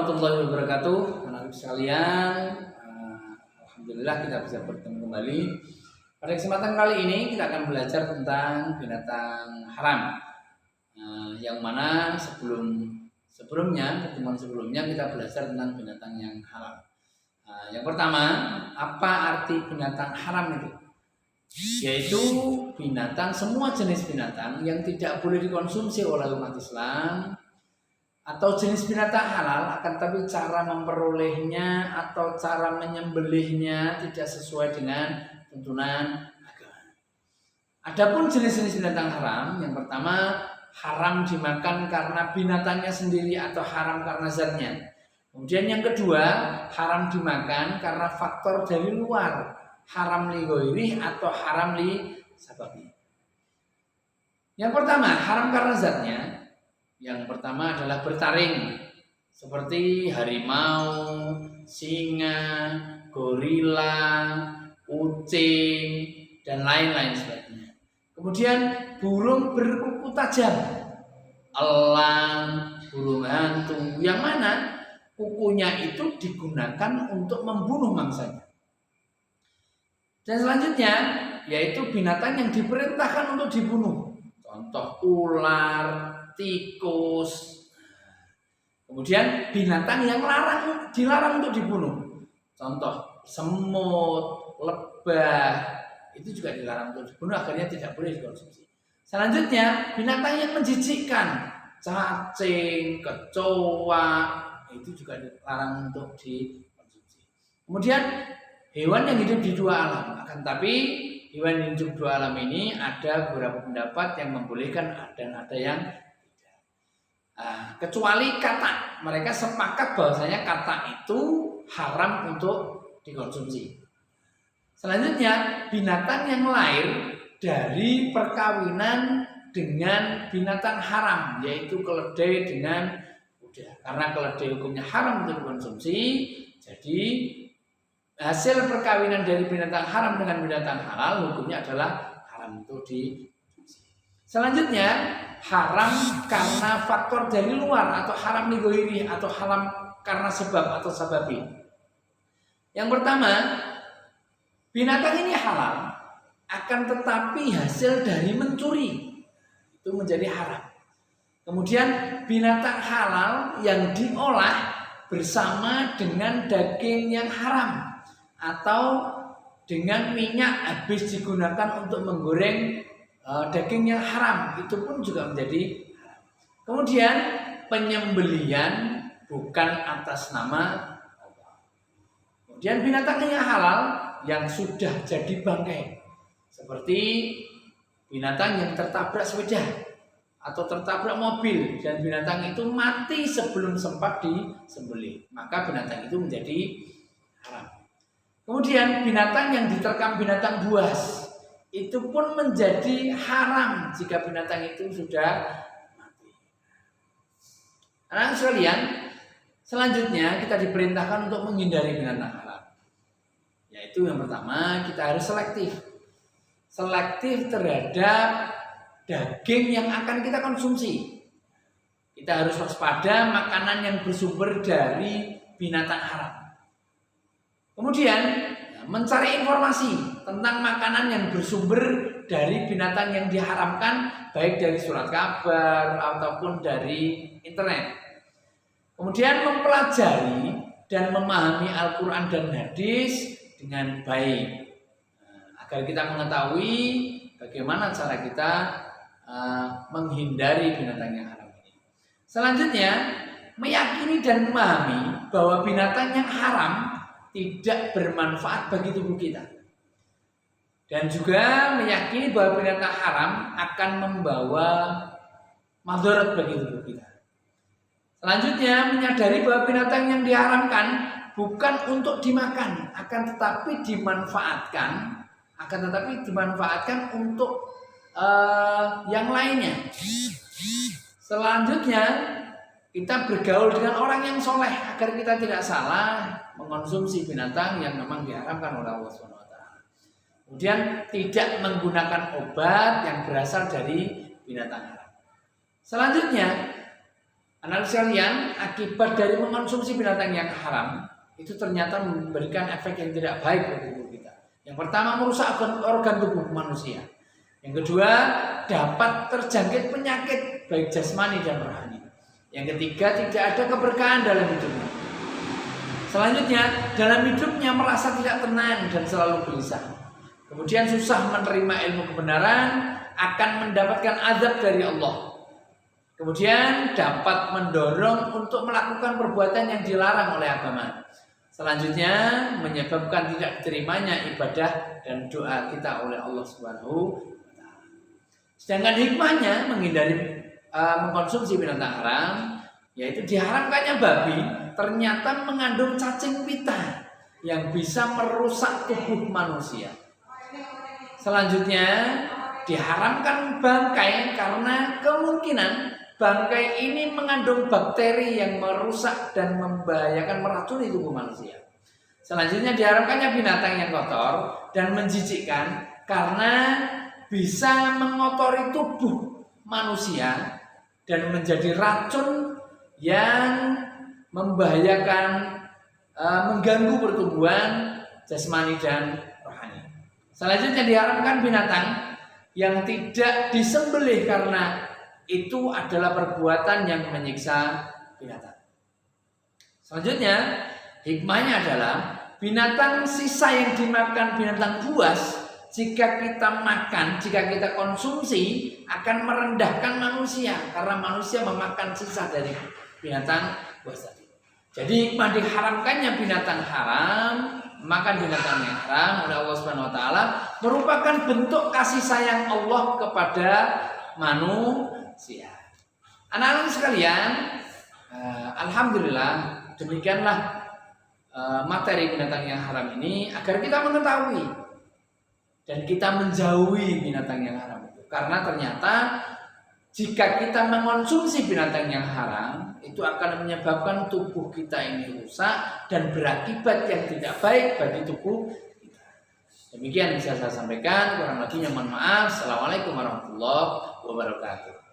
warahmatullahi wabarakatuh. Anak-anak sekalian, alhamdulillah kita bisa bertemu kembali. Pada kesempatan kali ini kita akan belajar tentang binatang haram. Yang mana pertemuan sebelumnya kita belajar tentang binatang yang halal. Yang pertama, apa arti binatang haram itu? Yaitu semua jenis binatang yang tidak boleh dikonsumsi oleh umat Islam, atau jenis binatang halal, akan tapi cara memperolehnya atau cara menyembelihnya tidak sesuai dengan tuntunan agama. Adapun jenis-jenis binatang haram, yang pertama haram dimakan karena binatangnya sendiri atau haram karena zatnya. Kemudian yang kedua, haram dimakan karena faktor dari luar, haram li ghairi atau haram li sababi. Yang pertama, haram karena zatnya. Yang pertama adalah bertaring, seperti harimau, singa, gorila, kucing, dan lain-lain sebagainya. Kemudian burung berkuku tajam, elang, burung hantu, yang mana kukunya itu digunakan untuk membunuh mangsanya. Dan selanjutnya yaitu binatang yang diperintahkan untuk dibunuh, contoh ular, tikus. Kemudian binatang yang dilarang untuk dibunuh, contoh semut, lebah, itu juga dilarang untuk dibunuh, akhirnya tidak boleh dikonsumsi. Selanjutnya binatang yang menjijikkan, cacing, kecoa, itu juga dilarang untuk dikonsumsi. Kemudian hewan yang hidup di dua alam, akan tapi hewan yang hidup dua alam ini ada beberapa pendapat yang membolehkan dan ada yang kecuali katak. Mereka sepakat bahwasanya katak itu haram untuk dikonsumsi. Selanjutnya binatang yang lahir dari perkawinan dengan binatang haram, yaitu keledai dengan kuda. Karena keledai hukumnya haram untuk dikonsumsi, jadi hasil perkawinan dari binatang haram dengan binatang halal hukumnya adalah haram untuk dikonsumsi. Selanjutnya haram karena faktor dari luar atau haram li ghairi atau haram karena sebab atau sababi. Yang pertama, binatang ini halal, akan tetapi hasil dari mencuri itu menjadi haram. Kemudian binatang halal yang diolah bersama dengan daging yang haram atau dengan minyak habis digunakan untuk menggoreng daging yang haram, itu pun juga menjadi haram. Kemudian penyembelihan bukan atas nama Allah. Kemudian binatang yang halal yang sudah jadi bangkai, seperti binatang yang tertabrak sepeda atau tertabrak mobil dan binatang itu mati sebelum sempat disembelih, maka binatang itu menjadi haram. Kemudian binatang yang diterkam binatang buas, itu pun menjadi haram jika binatang itu sudah mati. Anak sekalian, selanjutnya kita diperintahkan untuk menghindari binatang haram. Yaitu yang pertama, kita harus selektif terhadap daging yang akan kita konsumsi. Kita harus waspada makanan yang bersumber dari binatang haram. Kemudian mencari informasi tentang makanan yang bersumber dari binatang yang diharamkan, baik dari surat kabar ataupun dari internet. Kemudian mempelajari dan memahami Al-Quran dan hadis dengan baik, agar kita mengetahui bagaimana cara kita menghindari binatang yang haram ini. Selanjutnya, meyakini dan memahami bahwa binatang yang haram tidak bermanfaat bagi tubuh kita, dan juga meyakini bahwa binatang haram akan membawa madarat bagi tubuh kita. Selanjutnya, menyadari bahwa binatang yang diharamkan bukan untuk dimakan, akan tetapi dimanfaatkan untuk yang lainnya. Selanjutnya, kita bergaul dengan orang yang soleh agar kita tidak salah mengonsumsi binatang yang memang diharamkan oleh Allah SWT. Kemudian tidak menggunakan obat yang berasal dari binatang haram. Selanjutnya, Anak sekalian, akibat dari mengkonsumsi binatang yang haram itu ternyata memberikan efek yang tidak baik bagi tubuh kita. Yang pertama, merusak organ tubuh manusia. Yang kedua, dapat terjangkit penyakit baik jasmani dan rohani. Yang ketiga, tidak ada keberkahan dalam hidupnya. Selanjutnya, dalam hidupnya merasa tidak tenang dan selalu gelisah. Kemudian susah menerima ilmu kebenaran, akan mendapatkan azab dari Allah. Kemudian dapat mendorong untuk melakukan perbuatan yang dilarang oleh agama. Selanjutnya menyebabkan tidak diterimanya ibadah dan doa kita oleh Allah Subhanahu wa taala. Sedangkan hikmahnya menghindari mengkonsumsi binatang haram, yaitu diharamkannya babi ternyata mengandung cacing pita yang bisa merusak tubuh manusia. Selanjutnya diharamkan bangkai karena kemungkinan bangkai ini mengandung bakteri yang merusak dan membahayakan, meracuni tubuh manusia. Selanjutnya diharamkannya binatang yang kotor dan menjijikkan karena bisa mengotori tubuh manusia dan menjadi racun yang membahayakan, mengganggu pertumbuhan jasmani dan rohani. Selanjutnya diharamkan binatang yang tidak disembelih karena itu adalah perbuatan yang menyiksa binatang. Selanjutnya hikmahnya adalah binatang sisa yang dimakan binatang buas, jika kita makan, jika kita konsumsi akan merendahkan manusia karena manusia memakan sisa dari binatang buas tadi. Jadi hikmah diharamkannya binatang haram, makan binatang yang haram oleh Allah Subhanahu wa taala merupakan bentuk kasih sayang Allah kepada manusia. Anak-anak sekalian, alhamdulillah demikianlah materi binatang yang haram ini agar kita mengetahui dan kita menjauhi binatang yang haram itu. Karena ternyata jika kita mengonsumsi binatang yang haram, itu akan menyebabkan tubuh kita ini rusak dan berakibat yang tidak baik bagi tubuh kita. Demikian bisa saya sampaikan, kurang lebihnya mohon maaf. Assalamualaikum warahmatullahi wabarakatuh.